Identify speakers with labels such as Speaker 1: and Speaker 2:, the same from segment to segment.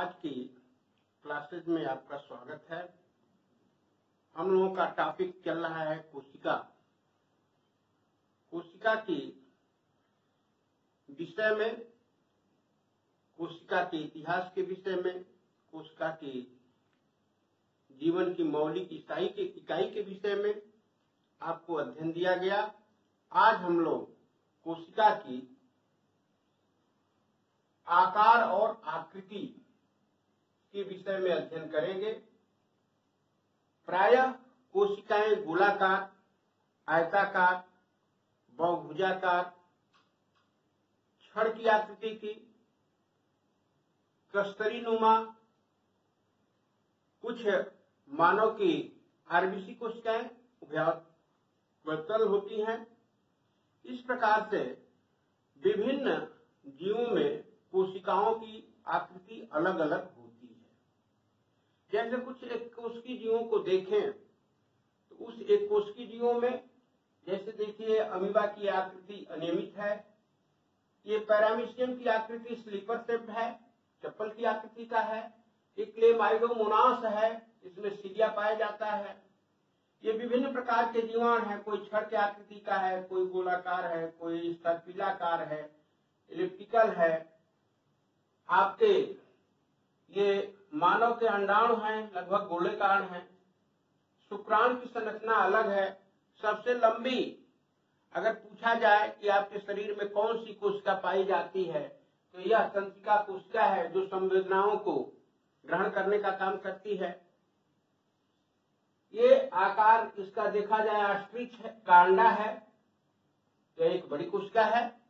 Speaker 1: आज की क्लासेज में आपका स्वागत है। हम लोगों का टॉपिक चल रहा है कोशिका। कोशिका की विषय में, कोशिका के इतिहास के विषय में, कोशिका के जीवन की मौलिक इकाई के विषय में आपको अध्ययन दिया गया। आज हम लोग कोशिका की आकार और आकृति के विषय में अध्ययन करेंगे। प्रायः कोशिकाएं गोलाकार, आयताकार, बहुभुजाकार, छड़ की आकृति की, कस्तरी नुमा, कुछ मानव की आरबीसी कोशिकाएं उभयतल होती हैं। इस प्रकार से विभिन्न जीवों में कोशिकाओं की आकृति अलग अलग होती है। जैसे कुछ एक कोशिकीय जीवों को देखें तो उस एक कोशिकीय जीवों में जैसे देखिए अमीबा की आकृति अनियमित है। ये पैरामीशियम की आकृति स्लीपर शेप है, चप्पल की आकृति का है। एक क्लेमाइडोमोनास है, इसमें सीलिया पाया जाता है। ये विभिन्न प्रकार के जीवाणु हैं, कोई छड़ की आकृति का है, कोई गोलाकार है, कोई सर्पिलाकार है, एलिप्टिकल है। आपके ये मानव के अंडाणु हैं, लगभग गोलेकार हैं। शुक्राणु की संरचना अलग है। सबसे लंबी अगर पूछा जाए कि आपके शरीर में कौन सी कोशिका पाई जाती है तो यह तंत्रिका कोशिका है, जो संवेदनाओं को ग्रहण करने का काम करती है। ये आकार इसका देखा जाए ऑस्ट्रिच का अंडा है, यह एक बड़ी कोशिका है।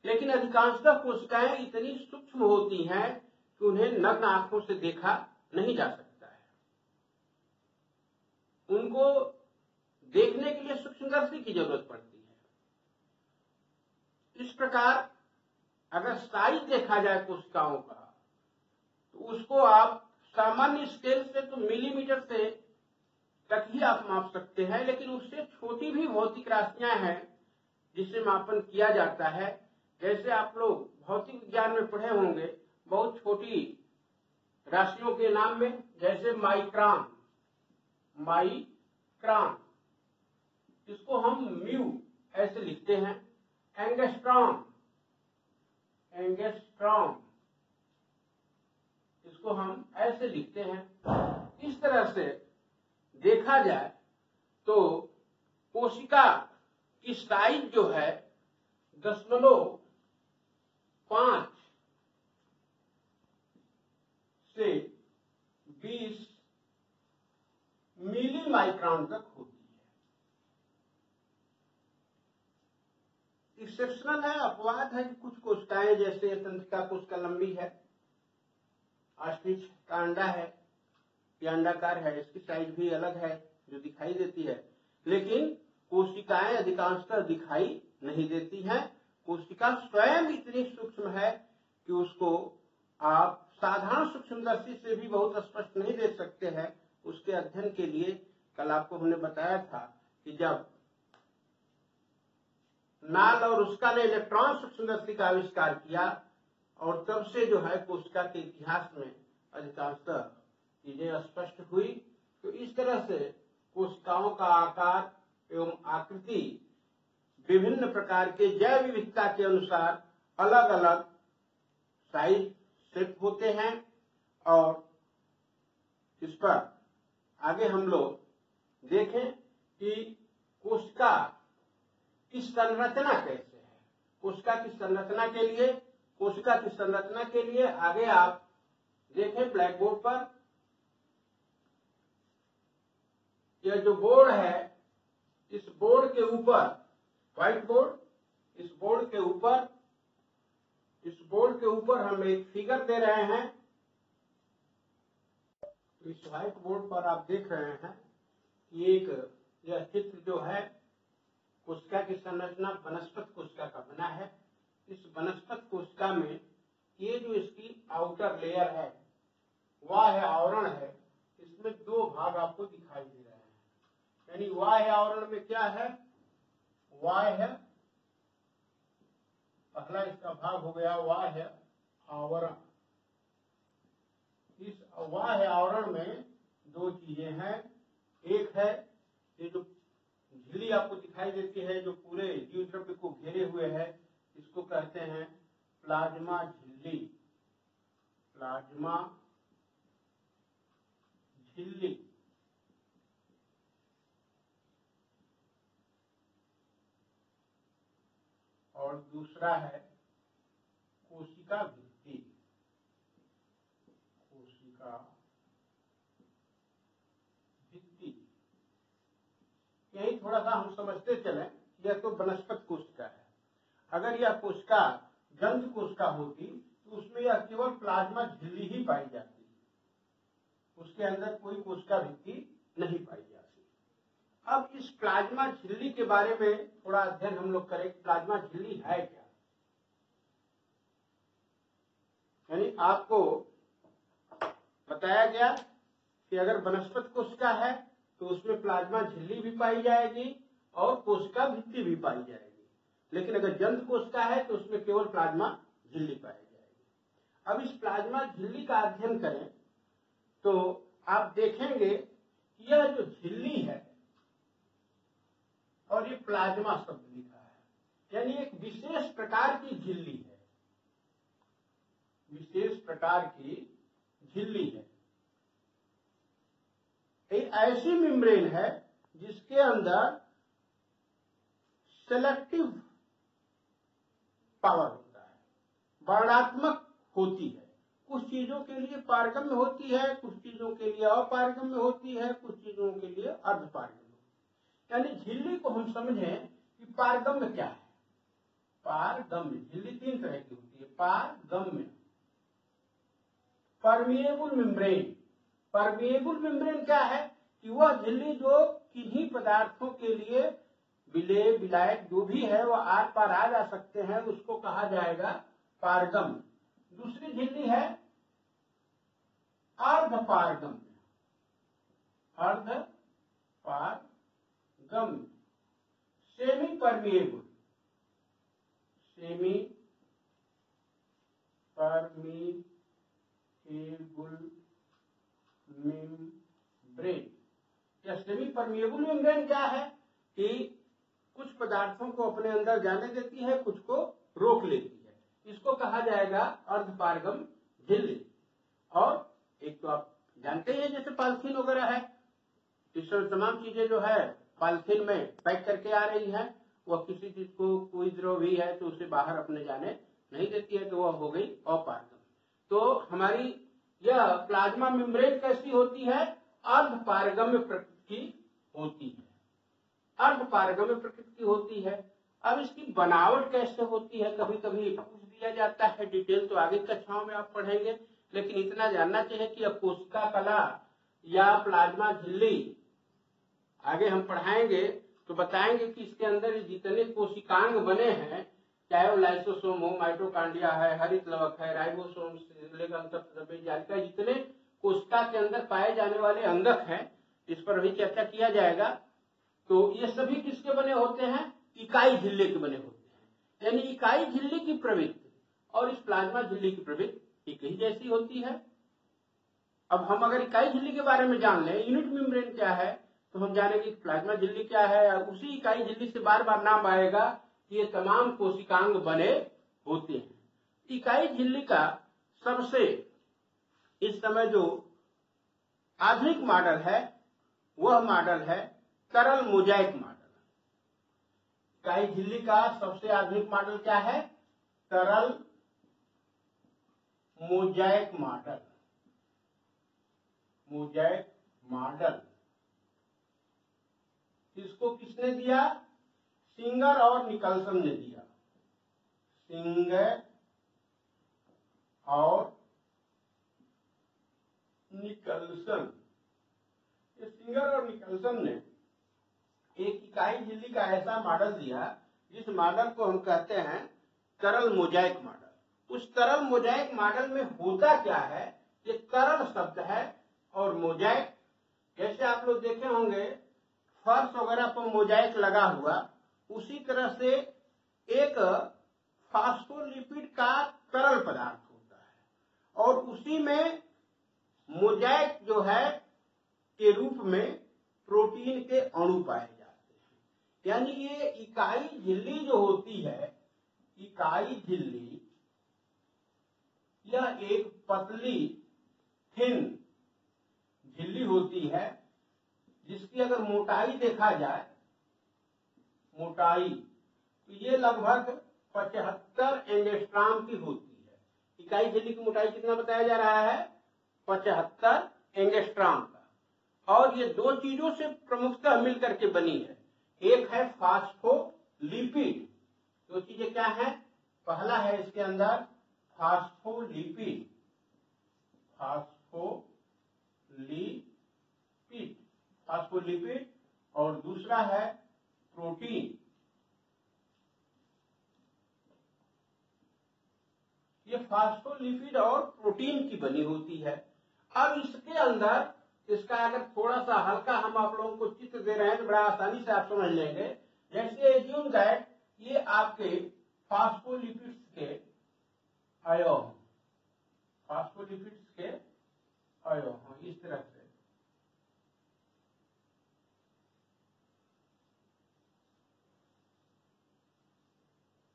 Speaker 1: लेकिन अधिकांशतः कोशिकाएं इतनी सूक्ष्म होती हैं कि उन्हें नग्न आंखों से देखा नहीं जा सकता है। उनको देखने के लिए सूक्ष्मदर्शी की जरूरत पड़ती है। इस प्रकार अगर साइज देखा जाए कोशिकाओं का तो उसको आप सामान्य स्केल से तो मिलीमीटर से तक ही आप माप सकते हैं, लेकिन उससे छोटी भी भौतिक राशियां हैं जिसे मापन किया जाता है। जैसे आप लोग भौतिक विज्ञान में पढ़े होंगे बहुत छोटी राशियों के नाम में, जैसे माइक्रोन, इसको हम म्यू ऐसे लिखते हैं। एंगस्ट्रॉम, इसको हम ऐसे लिखते हैं। इस तरह से देखा जाए तो कोशिका की साइज जो है 0.5 से 20 मिली माइक्रोन तक होती है। एक्सेप्शनल है, अपवाद है कि कुछ कोशिकाएं जैसे तंत्रिका कोशिका लंबी है, ऑस्ट्रिच का अंडा है, ये अंडाकार है, इसकी साइज भी अलग है जो दिखाई देती है। लेकिन कोशिकाएं अधिकांशतः दिखाई नहीं देती हैं। कोशिका स्वयं इतनी सूक्ष्म है कि उसको आप साधारण सूक्ष्मदर्शी से भी बहुत स्पष्ट नहीं देख सकते हैं। उसके अध्ययन के लिए कल आपको हमने बताया था कि जब नाल और उसका ने इलेक्ट्रॉन सूक्ष्मदर्शी का आविष्कार किया और तब से जो है कोशिका के इतिहास में अधिकांशतः चीजें स्पष्ट हुई। तो इस तरह से कोशिकाओं का आकार एवं आकृति विभिन्न प्रकार के जैव विविधता के अनुसार अलग अलग साइज शेप होते हैं। और इस पर आगे हम लोग देखें कि कोशिका की संरचना कैसे है। कोशिका की संरचना के लिए आगे आप देखें ब्लैक बोर्ड पर, यह जो बोर्ड है इस बोर्ड के ऊपर व्हाइट बोर्ड, इस बोर्ड के ऊपर हम एक फिगर दे रहे हैं। इस व्हाइट बोर्ड पर आप देख रहे हैं कि एक यह चित्र जो है कोशिका की संरचना वनस्पत कोशिका का बना है। इस वनस्पत कोशिका में ये जो इसकी आउटर लेयर है वह है आवरण है। इसमें दो भाग आपको दिखाई दे रहे हैं, यानी बाह्य आवरण में क्या है, बाह्य, पहला इसका भाग हो गया बाह्य आवरण। इस बाह्य आवरण में दो चीजें हैं। एक है ये जो झिल्ली आपको दिखाई देती है, जो पूरे जीव द्रव्य को घेरे हुए है, इसको कहते हैं प्लाज्मा झिल्ली। प्लाज्मा झिल्ली। और दूसरा है कोशिका भित्ति। कोशिका भित्ति। यही थोड़ा सा हम समझते चलें, यह तो वनस्पति कोशिका है। अगर यह कोशिका जंतु कोशिका होती तो उसमें यह केवल प्लाज्मा झिल्ली ही पाई जाती, उसके अंदर कोई कोशिका भित्ति नहीं पाई जाती। अब इस प्लाज्मा झिल्ली के बारे में थोड़ा अध्ययन हम लोग करें। प्लाज्मा झिल्ली है क्या? यानी आपको बताया गया कि अगर वनस्पति कोशिका है तो उसमें प्लाज्मा झिल्ली भी पाई जाएगी और कोशिका भित्ति भी पाई जाएगी, लेकिन अगर जंतु कोशिका है तो उसमें केवल प्लाज्मा झिल्ली पाई जाएगी। अब इस प्लाज्मा झिल्ली का अध्ययन करें तो आप देखेंगे कि यह जो झिल्ली है और ये प्लाज्मा शब्द लिखा है, यानी एक विशेष प्रकार की झिल्ली है। विशेष प्रकार की झिल्ली है। एक ऐसी मेम्ब्रेन है जिसके अंदर सेलेक्टिव पावर होता है, वर्णात्मक होती है। कुछ चीजों के लिए पारगम्य होती है, कुछ चीजों के लिए अपारगम्य होती है, कुछ चीजों के लिए अर्धपारगम्य। यानी झिल्ली को हम समझें कि पारगम्य क्या है। पारगम्य झिल्ली तीन तरह की होती है। पारगम्य, परमिएबल मेम्ब्रेन। परमिएबल मेम्ब्रेन क्या है कि वह झिल्ली जो किन्हीं पदार्थों के लिए विलेय विलायक जो भी है वह आर पार आ जा सकते हैं, उसको कहा जाएगा पारगम्य। दूसरी झिल्ली है अर्धपारगम्य। अर्धपारगम्य, semi permeable. Semi permeable membrane. या सेमी परमिएबल मेम्ब्रेन क्या है कि कुछ पदार्थों को अपने अंदर जाने देती है, कुछ को रोक लेती है, इसको कहा जाएगा अर्धपारगम्य झिल्ली। और एक तो आप जानते ही हैं जैसे पॉलिथीन वगैरह है, इस तमाम चीजें जो है पॉलिथीन में पैक करके आ रही है, वह किसी चीज को कोई द्रव भी है तो उसे बाहर अपने जाने नहीं देती है, तो वह हो गई अपारगम्य। तो हमारी यह प्लाज्मा मेम्ब्रेन कैसी होती है? अर्धपारगम्य प्रकृति की होती है। अर्धपारगम्य प्रकृति की होती है। अब इसकी बनावट कैसे होती है कभी कभी पूछ दिया जाता है। डिटेल तो आगे कक्षाओं में आप पढ़ेंगे, लेकिन इतना जानना चाहिए कि अब कोशिका कला या प्लाज्मा झिल्ली आगे हम पढ़ाएंगे तो बताएंगे कि इसके अंदर जितने कोशिकांग बने हैं, चाहे वो लाइसोसोम हो, माइटोकांड्रिया है, हरित लवक है, राइबोसोम से लेकर अंतःस्रावी जालिका, जितने कोशिका के अंदर पाए जाने वाले अंगक हैं, इस पर भी चर्चा किया जाएगा। तो ये सभी किसके बने होते हैं? इकाई झिल्ली के बने होते हैं। यानी इकाई झिल्ली की प्रवृत्ति और इस प्लाज्मा झिल्ली की प्रवृत्ति एक ही जैसी होती है। अब हम अगर इकाई झिल्ली के बारे में जान लें, यूनिट मेम्ब्रेन क्या है, तो हम जानेंगे कि प्लाज्मा झिल्ली क्या है। उसी इकाई झिल्ली से बार बार नाम आएगा कि ये तमाम कोशिकांग बने होते हैं। इकाई झिल्ली का सबसे इस समय जो आधुनिक मॉडल है वह मॉडल है तरल मोजाइक मॉडल। इकाई झिल्ली का सबसे आधुनिक मॉडल क्या है? तरल मोजाइक मॉडल। मोजाइक मॉडल इसको किसने दिया? सिंगर और निकलसन ने दिया। सिंगर और निकलसन। ये सिंगर और निकलसन ने एक इकाई झिल्ली का ऐसा मॉडल दिया जिस मॉडल को हम कहते हैं तरल मोजाइक मॉडल। उस तरल मोजाइक मॉडल में होता क्या है? ये तरल शब्द है और मोजाइक, जैसे आप लोग देखे होंगे फर्श वगैरह पर मोजाइक लगा हुआ, उसी तरह से एक फास्फोलिपिड का तरल पदार्थ होता है और उसी में मोज़ेक जो है के रूप में प्रोटीन के अणु पाए जाते हैं। यानी ये इकाई झिल्ली जो होती है, इकाई झिल्ली, यह एक पतली थिन झिल्ली होती है जिसकी अगर मोटाई देखा जाए, मोटाई तो ये लगभग 75 एंगस्ट्रॉम की होती है। इकाई झिल्ली की मोटाई कितना बताया जा रहा है? 75 एंगस्ट्रॉम का। और ये दो चीजों से प्रमुखतः मिलकर के बनी है। एक है फास्फोलिपिड। दो चीजें क्या है? पहला है इसके अंदर फास्फोलिपिड, फास्फोलिपिड, और दूसरा है प्रोटीन। ये फास्फोलिपिड और प्रोटीन की बनी होती है। अब इसके अंदर इसका अगर थोड़ा सा हल्का हम आप लोगों को चित्र दे रहे हैं तो बड़ा आसानी से आप समझ लेंगे। जैसे एज्यूम दैट ये आपके फास्फोलिपिड्स के आयन, फास्फोलिपिड्स के आयन इस तरह से,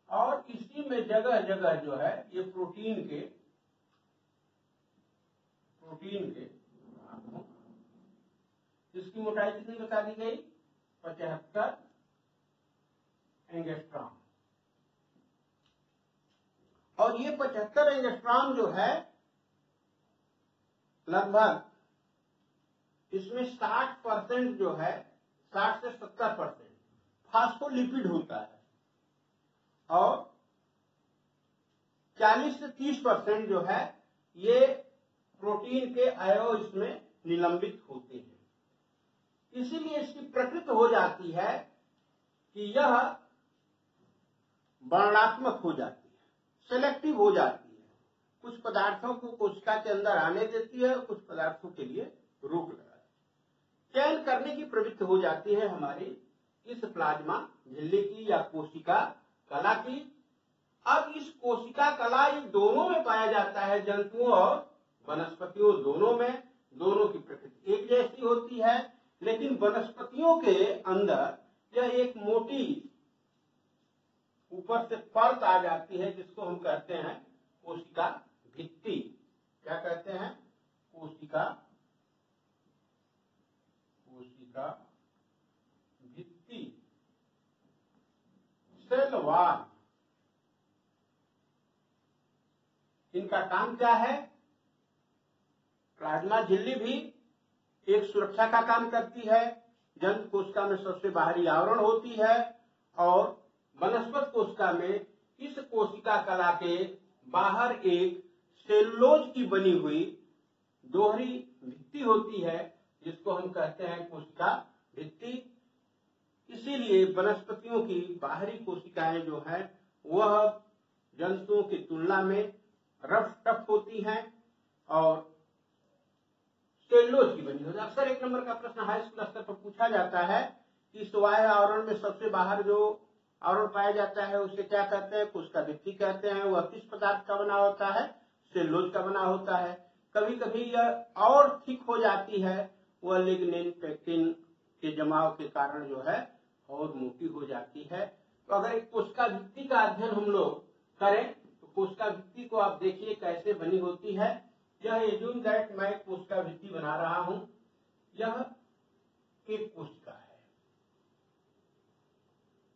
Speaker 1: और इसी में जगह जगह जो है ये प्रोटीन के जिसकी मोटाई कितनी बता दी गई? 75 एंगस्ट्रॉम। और ये 75 एंगस्ट्रॉम जो है लगभग इसमें 60% जो है, 60 से 70% फास्फोलिपिड होता है और 40 से 30% जो है ये प्रोटीन के अयव इसमें निलंबित होते हैं। इसीलिए इसकी प्रकृति हो जाती है कि यह वर्णात्मक हो जाती है, सेलेक्टिव हो जाती है। कुछ पदार्थों को कोशिका के अंदर आने देती है और कुछ पदार्थों के लिए रोक लगाती है। चयन करने की प्रवृत्ति हो जाती है हमारी इस प्लाज्मा झिल्ली की या कोशिका कला की। अब इस कोशिका कला इन दोनों में पाया जाता है, जंतुओं और वनस्पतियों दोनों में। दोनों की प्रकृति एक जैसी होती है, लेकिन वनस्पतियों के अंदर यह एक मोटी ऊपर से परत आ जाती है जिसको हम कहते हैं कोशिका भित्ति। क्या कहते हैं? कोशिका भित्ति, सेल वॉल। इनका काम क्या है? प्लाज्मा झिल्ली भी एक सुरक्षा का काम करती है, जंतु कोशिका में सबसे बाहरी आवरण होती है, और वनस्पति कोशिका में इस कोशिका कला के बाहर एक सेलुलोज की बनी हुई दोहरी भित्ति होती है जिसको हम कहते हैं कोशिका भित्ति। इसीलिए वनस्पतियों की बाहरी कोशिकाएं जो है वह जंतुओं की तुलना में रफ टफ होती हैं और सेलुलोज की बनी होती है। अक्सर एक नंबर का प्रश्न हाई स्कूल स्तर पर पूछा जाता है कि इस बाह्य आवरण में सबसे बाहर जो आवरण पाया जाता है उसे क्या कहते हैं? कोशिका भित्ति कहते हैं। वह किस पदार्थ का बना होता है? सेलुलोज का बना होता है। कभी कभी यह और थिक हो जाती है, वह लिग्निन पेक्टिन के जमाव के कारण जो है और मोटी हो जाती है। तो अगर एक कोशिका भित्ति का अध्ययन हम लोग करें तो कोशिका भित्ति को आप देखिए कैसे बनी होती है। यह एज्यूम दैट मैं कोशिका भित्ति बना रहा हूं। यह एक कोशिका है,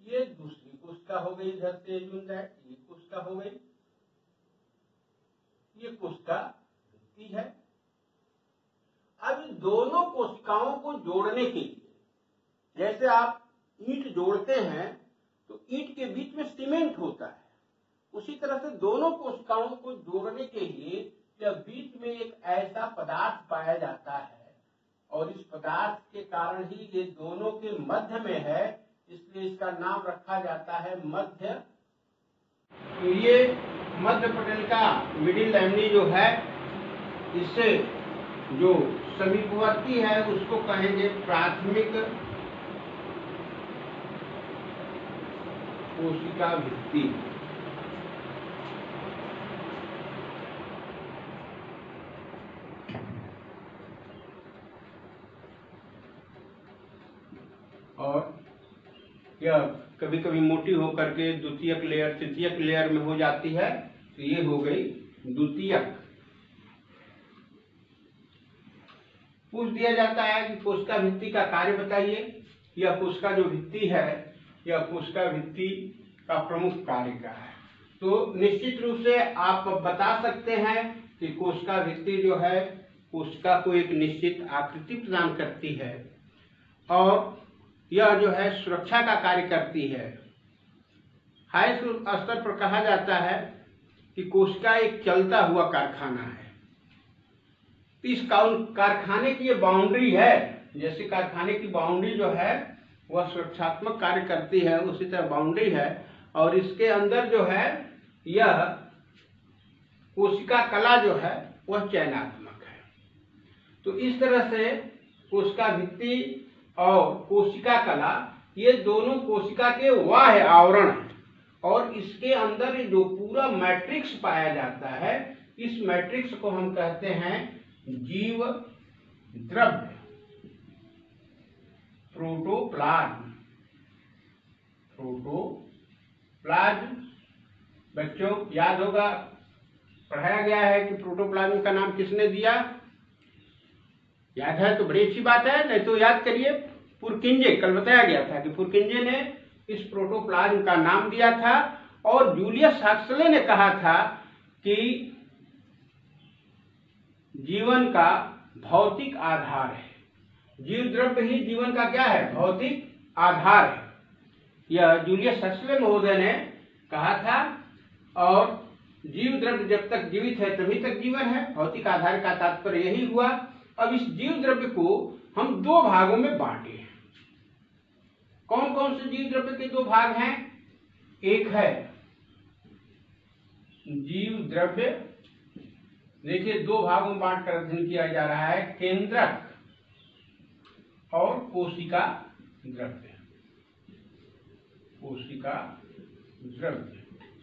Speaker 1: ये दूसरी कोशिका हो गई। इधर से एज्यूम दैट ये कोशिका हो गई, ये कोशिका भित्ति है। अब इन दोनों कोशिकाओं को जोड़ने के लिए, जैसे आप ईंट जोड़ते हैं तो ईंट के बीच में सीमेंट होता है, उसी तरह से दोनों कोशिकाओं को जोड़ने के लिए यह बीच में एक ऐसा पदार्थ पाया जाता है और इस पदार्थ के कारण ही ये दोनों के मध्य में है, इसलिए इसका नाम रखा जाता है मध्य। तो ये मध्य पटल का मिडिल लैमिनी जो है, इससे जो समीपवर्ती है उसको कहेंगे प्राथमिक कोशिका भित्ति। और यह कभी कभी मोटी होकर के द्वितीयक लेयर तृतीयक लेयर में हो जाती है, तो ये हो गई द्वितीयक। पूछ दिया जाता है कि कोशिका भित्ति का कार्य बताइए। यह कोशिका जो भित्ति है, यह कोशिका भित्ति का प्रमुख कार्य क्या है? तो निश्चित रूप से आप बता सकते हैं कि कोशिका भित्ति जो है कोशिका को एक निश्चित आकृति प्रदान करती है और यह जो है सुरक्षा का कार्य करती है। हाई स्तर पर कहा जाता है कि कोशिका एक चलता हुआ कारखाना है। इस कारखाने की ये बाउंड्री है, जैसे कारखाने की बाउंड्री जो है वह सुरक्षात्मक कार्य करती है, उसी तरह बाउंड्री है और इसके अंदर जो है यह कोशिका कला जो है वह चयनात्मक है। तो इस तरह से कोशिका भित्ति और कोशिका कला ये दोनों कोशिका के बाह्य आवरण है और इसके अंदर जो पूरा मैट्रिक्स पाया जाता है, इस मैट्रिक्स को हम कहते हैं जीव द्रव्य, प्रोटोप्लाज्म। प्रोटोप्लाज्म बच्चों याद होगा, पढ़ाया गया है कि प्रोटोप्लाज्म का नाम किसने दिया? याद है तो बड़ी अच्छी बात है, नहीं तो याद करिए। पुरकिंजे, कल बताया गया था कि पुरकिंजे ने इस प्रोटोप्लाज्म का नाम दिया था और जूलियस हक्सले ने कहा था कि जीवन का भौतिक आधार है, जीव द्रव्य ही जीवन का क्या है? भौतिक आधार है। यह जूलियस हक्सले महोदय ने कहा था और जीव द्रव्य जब तक जीवित है तभी तक जीवन है। भौतिक आधार का तात्पर्य यही हुआ। अब इस जीव द्रव्य को हम दो भागों में बांटे हैं। कौन कौन से जीव द्रव्य के दो भाग हैं? एक है जीव द्रव्य, देखिए दो भागों में बांट कर अध्ययन किया जा रहा है, केंद्रक और कोशिका द्रव्य। कोशिका द्रव्य,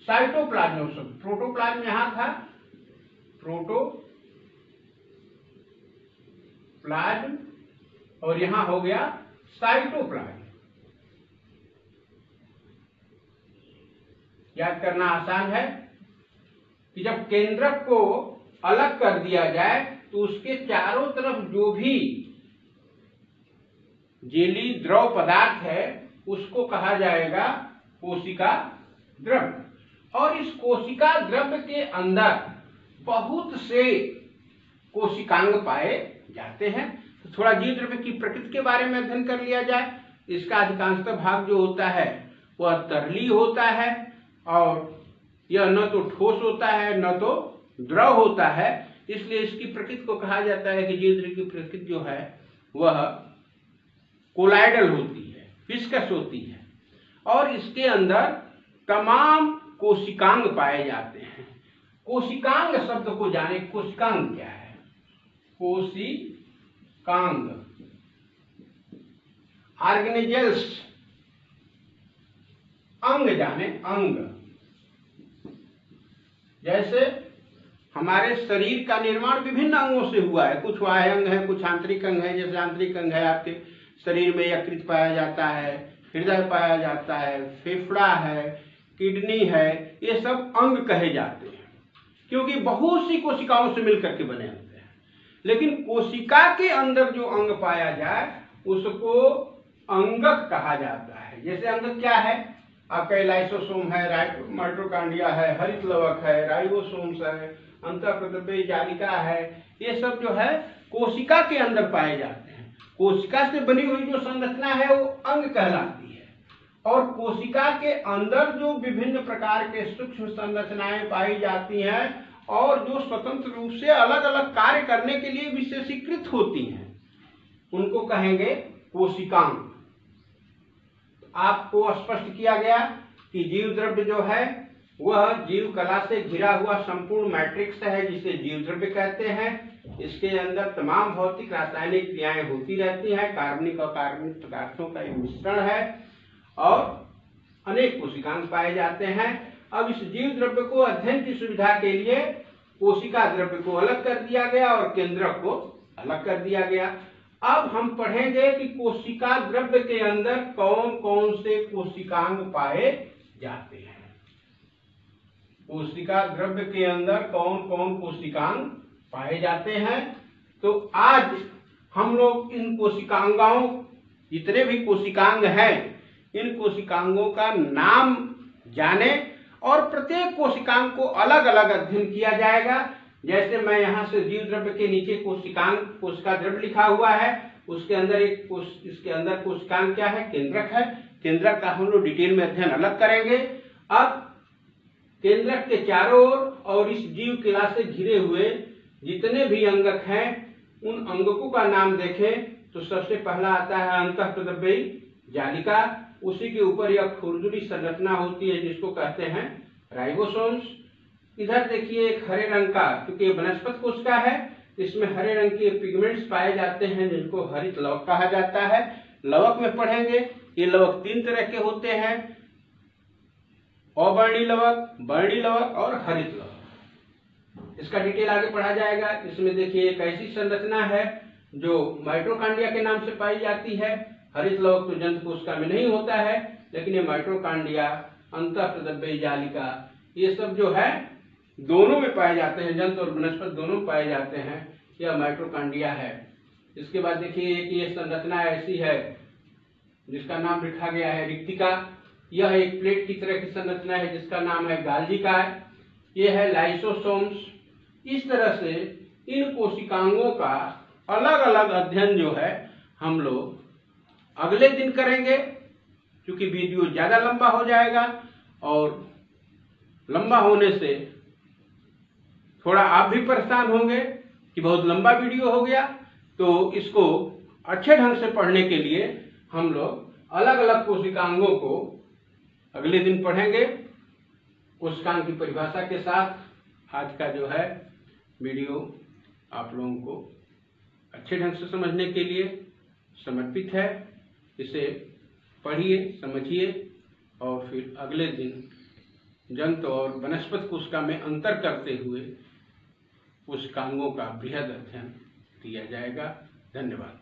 Speaker 1: साइटोप्लाज्म शब्द, प्रोटोप्लाज्म यहां था, प्रोटोप्लाज्म और यहां हो गया साइटोप्लाज्म। याद करना आसान है कि जब केंद्रक को अलग कर दिया जाए तो उसके चारों तरफ जो भी जेली द्रव पदार्थ है उसको कहा जाएगा कोशिका द्रव्य। और इस कोशिका द्रव्य के अंदर बहुत से कोशिकांग पाए जाते हैं। तो थोड़ा जीव द्रव्य की प्रकृति के बारे में अध्ययन कर लिया जाए। इसका अधिकांशतः भाग जो होता है वह तरली होता है और यह न तो ठोस होता है न तो द्रव होता है, इसलिए इसकी प्रकृति को कहा जाता है कि जीव द्रव्य की प्रकृति जो है वह कोलाइडल होती है, विस्कस होती है और इसके अंदर तमाम कोशिकांग पाए जाते हैं। कोशिकांग शब्द को जाने, कोशिकांग क्या है? कोशिकांग ऑर्गेनेजेल्स, अंग जाने, अंग। जैसे हमारे शरीर का निर्माण विभिन्न अंगों से हुआ है, कुछ बाह्य अंग है, कुछ आंतरिक अंग है। जैसे आंतरिक अंग है आपके शरीर में यकृत पाया जाता है, हृदय पाया जाता है, फेफड़ा है, किडनी है, ये सब अंग कहे जाते हैं क्योंकि बहुत सी कोशिकाओं से मिलकर के बने होते हैं। लेकिन कोशिका के अंदर जो अंग पाया जाए उसको अंगक कहा जाता है। जैसे अंगक क्या है? आपका लाइसोसोम है, माइटोकॉन्ड्रिया है, हरित लवक है, राइबोसोम्स है, अंतःप्रद्रव्य जालिका है, ये सब जो है कोशिका के अंदर पाए जाते हैं। कोशिका से बनी हुई जो संरचना है वो अंग कहलाती है और कोशिका के अंदर जो विभिन्न प्रकार के सूक्ष्म संरचनाएं पाई जाती हैं और जो स्वतंत्र रूप से अलग अलग कार्य करने के लिए विशेषीकृत होती हैं उनको कहेंगे कोशिकांग। आपको स्पष्ट किया गया कि जीव द्रव्य जो है वह जीव कला से घिरा हुआ संपूर्ण मैट्रिक्स है जिसे जीव द्रव्य कहते हैं। इसके अंदर तमाम भौतिक रासायनिक क्रियाएं होती रहती हैं, कार्बनिक और कार्बनिक पदार्थों का एक मिश्रण है और अनेक कोशिकांग पाए जाते हैं। अब इस जीव द्रव्य को अध्ययन की सुविधा के लिए कोशिका द्रव्य को अलग कर दिया गया और केंद्रक को अलग कर दिया गया। अब हम पढ़ेंगे कि कोशिका द्रव्य के अंदर कौन कौन से कोशिकांग पाए जाते हैं। कोशिका द्रव्य के अंदर कौन कौन कोशिकांग पाए जाते हैं। तो आज हम लोग इन कोशिकांगों, जितने भी कोशिकांग हैं, इन कोशिकांगों का नाम जाने और प्रत्येक कोशिकांग को अलग अलग अध्ययन किया जाएगा। जैसे मैं यहाँ से जीव द्रव्य के नीचे कोशिका द्रव्य लिखा हुआ है, उसके अंदर इसके अंदर कोशिकांग क्या है, केंद्रक है। केंद्रक का हम लोग डिटेल में अध्ययन अलग करेंगे। अब केंद्रक के चारों ओर और इस जीव क्ला से घिरे हुए जितने भी अंगक हैं, उन अंगकों का नाम देखें तो सबसे पहला आता है अंतःप्रद्रव्यी जालिका। उसी के ऊपर यह खुरदुरी संरचना होती है जिसको कहते हैं राइबोसोम्स। इधर देखिए एक हरे रंग का, क्योंकि ये वनस्पति कोशिका है, इसमें हरे रंग के पिगमेंट्स पाए जाते हैं जिनको हरित लवक कहा जाता है। लवक में पढ़ेंगे, ये लवक 3 तरह के होते हैं, अवर्णी लवक, वर्णी लवक और हरित लवक। इसका डिटेल आगे पढ़ा जाएगा। इसमें देखिए एक ऐसी संरचना है जो माइटोकॉन्ड्रिया के नाम से पाई जाती है। हरित लवक तो जंतु कोशिका में नहीं होता है, लेकिन ये माइटोकॉन्ड्रिया, अंतःप्रद्रव्यी जालिका, ये सब जो है दोनों में पाए जाते हैं, जंतु और वनस्पति दोनों में पाए जाते हैं। यह माइटोकॉन्ड्रिया है। इसके बाद देखिए कि ये संरचना ऐसी है जिसका नाम लिखा गया है रिक्तिका। यह एक प्लेट की तरह की संरचना है जिसका नाम है गाल्जिका। यह है लाइसोसोम्स। इस तरह से इन कोशिकांगों का अलग अलग अध्ययन जो है हम लोग अगले दिन करेंगे, क्योंकि वीडियो ज्यादा लंबा हो जाएगा और लंबा होने से थोड़ा आप भी परेशान होंगे कि बहुत लंबा वीडियो हो गया। तो इसको अच्छे ढंग से पढ़ने के लिए हम लोग अलग अलग कोशिकांगों को अगले दिन पढ़ेंगे। कोशिकांग की परिभाषा के साथ आज का जो है वीडियो आप लोगों को अच्छे ढंग से समझने के लिए समर्पित है। इसे पढ़िए, समझिए और फिर अगले दिन जंतु और वनस्पति कोशिका में अंतर करते हुए कोशिकांगों का बृहद अध्ययन किया जाएगा। धन्यवाद।